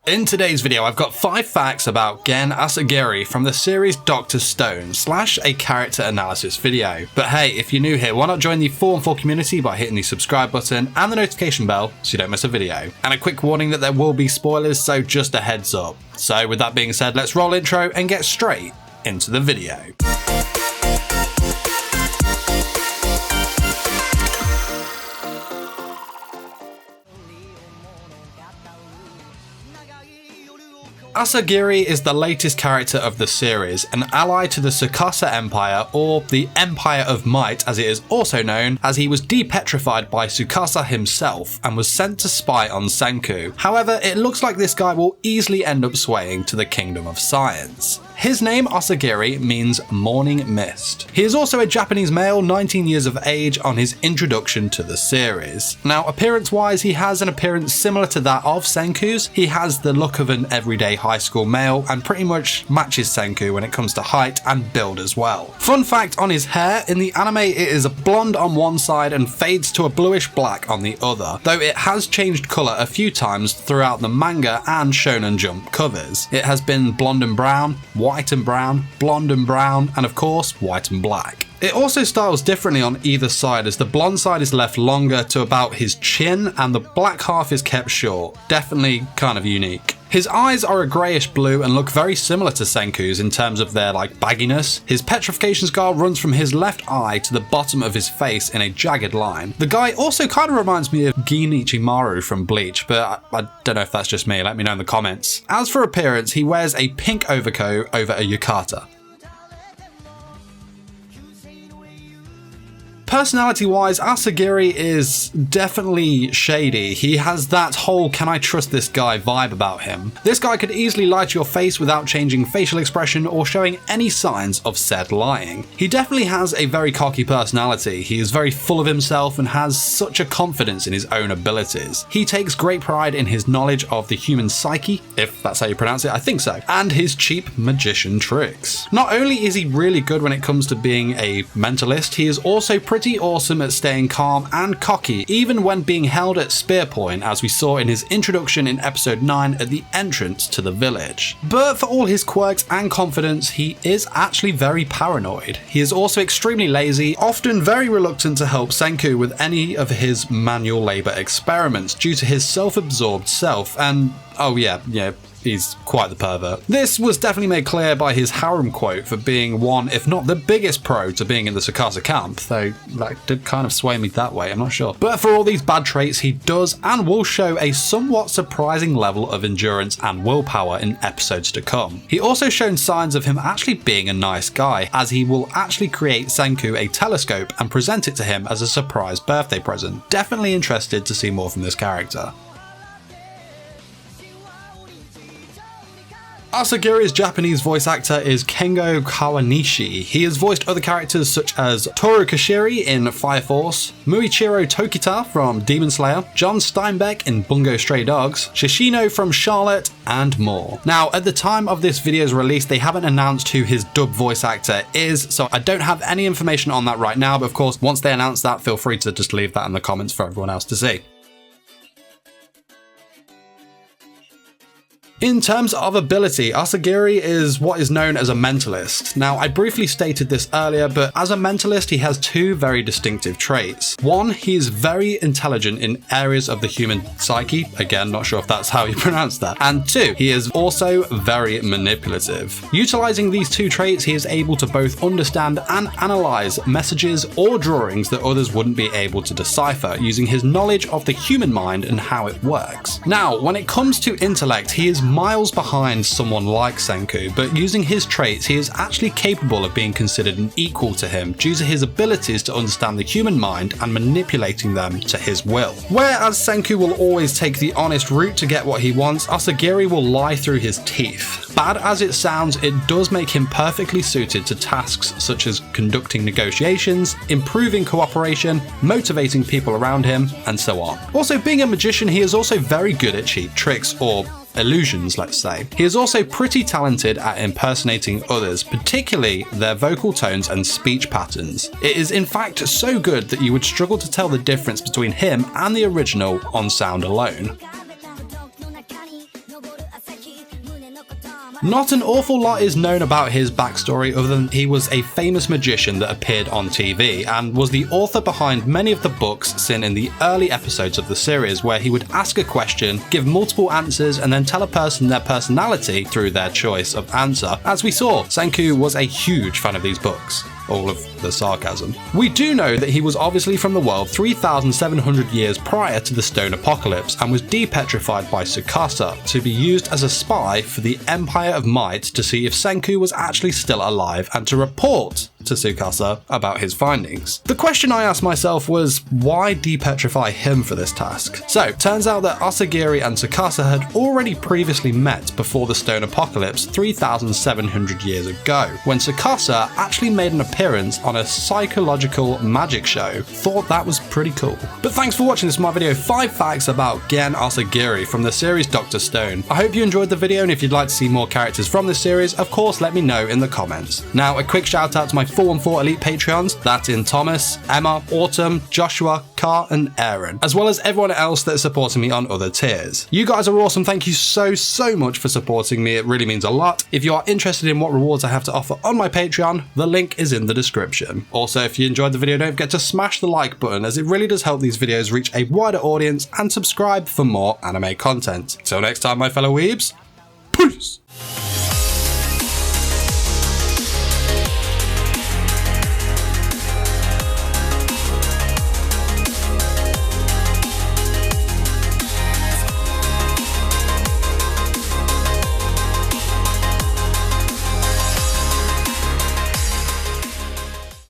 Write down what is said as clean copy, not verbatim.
In today's video, I've got 5 facts about Gen Asagiri from the series Dr. Stone / a character analysis video. But hey, if you're new here, why not join the 4-on-4 community by hitting the subscribe button and the notification bell so you don't miss a video. And a quick warning that there will be spoilers, so just a heads up. So with that being said, let's roll intro and get straight into the video. Asagiri is the latest character of the series, an ally to the Tsukasa Empire, or the Empire of Might as it is also known, as he was depetrified by Tsukasa himself and was sent to spy on Senku. However, it looks like this guy will easily end up swaying to the Kingdom of Science. His name, Asagiri, means morning mist. He is also a Japanese male, 19 years of age, on his introduction to the series. Now, appearance-wise, he has an appearance similar to that of Senku's. He has the look of an everyday high school male and pretty much matches Senku when it comes to height and build as well. Fun fact on his hair, in the anime it is a blonde on one side and fades to a bluish black on the other, though it has changed colour a few times throughout the manga and Shonen Jump covers. It has been blonde and brown, white and brown, blonde and brown, and of course white and black. It also styles differently on either side, as the blonde side is left longer to about his chin and the black half is kept short. Definitely kind of unique. His eyes are a greyish blue and look very similar to Senku's in terms of their bagginess. His petrification scar runs from his left eye to the bottom of his face in a jagged line. The guy also kind of reminds me of Gin Ichimaru from Bleach, but I don't know if that's just me, let me know in the comments. As for appearance, he wears a pink overcoat over a yukata. Personality-wise, Asagiri is definitely shady. He has that whole "can I trust this guy" vibe about him. This guy could easily lie to your face without changing facial expression or showing any signs of said lying. He definitely has a very cocky personality. He is very full of himself and has such a confidence in his own abilities. He takes great pride in his knowledge of the human psyche, if that's how you pronounce it, I think so, and his cheap magician tricks. Not only is he really good when it comes to being a mentalist, he is also pretty awesome at staying calm and cocky, even when being held at spear point, as we saw in his introduction in episode 9 at the entrance to the village. But for all his quirks and confidence, he is actually very paranoid. He is also extremely lazy, often very reluctant to help Senku with any of his manual labor experiments due to his self-absorbed self, and oh yeah, he's quite the pervert. This was definitely made clear by his harem quote for being one, if not the biggest pro to being in the Tsukasa camp, though that did kind of sway me that way, I'm not sure. But for all these bad traits, he does and will show a somewhat surprising level of endurance and willpower in episodes to come. He also shown signs of him actually being a nice guy, as he will actually create Senku a telescope and present it to him as a surprise birthday present. Definitely interested to see more from this character. Asagiri's Japanese voice actor is Kengo Kawanishi. He has voiced other characters such as Toru Kashiri in Fire Force, Muichiro Tokita from Demon Slayer, John Steinbeck in Bungo Stray Dogs, Shishino from Charlotte, and more. Now, at the time of this video's release, they haven't announced who his dub voice actor is, so I don't have any information on that right now, but of course, once they announce that, feel free to just leave that in the comments for everyone else to see. In terms of ability, Asagiri is what is known as a mentalist. Now, I briefly stated this earlier, but as a mentalist, he has 2 very distinctive traits. 1, he is very intelligent in areas of the human psyche. Again, not sure if that's how you pronounce that. And 2, he is also very manipulative. Utilizing these 2 traits, he is able to both understand and analyze messages or drawings that others wouldn't be able to decipher, using his knowledge of the human mind and how it works. Now, when it comes to intellect, he is miles behind someone like Senku, but using his traits, he is actually capable of being considered an equal to him due to his abilities to understand the human mind and manipulating them to his will. Whereas Senku will always take the honest route to get what he wants, Asagiri will lie through his teeth. Bad as it sounds, it does make him perfectly suited to tasks such as conducting negotiations, improving cooperation, motivating people around him, and so on. Also, being a magician, he is also very good at cheap tricks, or illusions, let's say. He is also pretty talented at impersonating others, particularly their vocal tones and speech patterns. It is in fact so good that you would struggle to tell the difference between him and the original on sound alone. Not an awful lot is known about his backstory other than he was a famous magician that appeared on TV and was the author behind many of the books seen in the early episodes of the series, where he would ask a question, give multiple answers, and then tell a person their personality through their choice of answer. As we saw, Senku was a huge fan of these books. All of the sarcasm. We do know that he was obviously from the world 3,700 years prior to the Stone Apocalypse and was depetrified by Tsukasa to be used as a spy for the Empire of Might to see if Senku was actually still alive and to report to Tsukasa about his findings. The question I asked myself was, why depetrify him for this task? So, turns out that Asagiri and Tsukasa had already previously met before the Stone Apocalypse 3,700 years ago, when Tsukasa actually made an appearance on a psychological magic show. Thought that was pretty cool. But thanks for watching this my video 5 facts about Gen Asagiri from the series Dr. Stone. I hope you enjoyed the video, and if you'd like to see more characters from this series, of course let me know in the comments. Now, a quick shout out to my 414 Elite Patreons, that's in Thomas, Emma, Autumn, Joshua, Car, and Aaron, as well as everyone else that is supporting me on other tiers. You guys are awesome, thank you so much for supporting me, it really means a lot. If you are interested in what rewards I have to offer on my Patreon, the link is in the description. Also, if you enjoyed the video, don't forget to smash the like button, as it really does help these videos reach a wider audience, and subscribe for more anime content. Till next time, my fellow weebs, peace!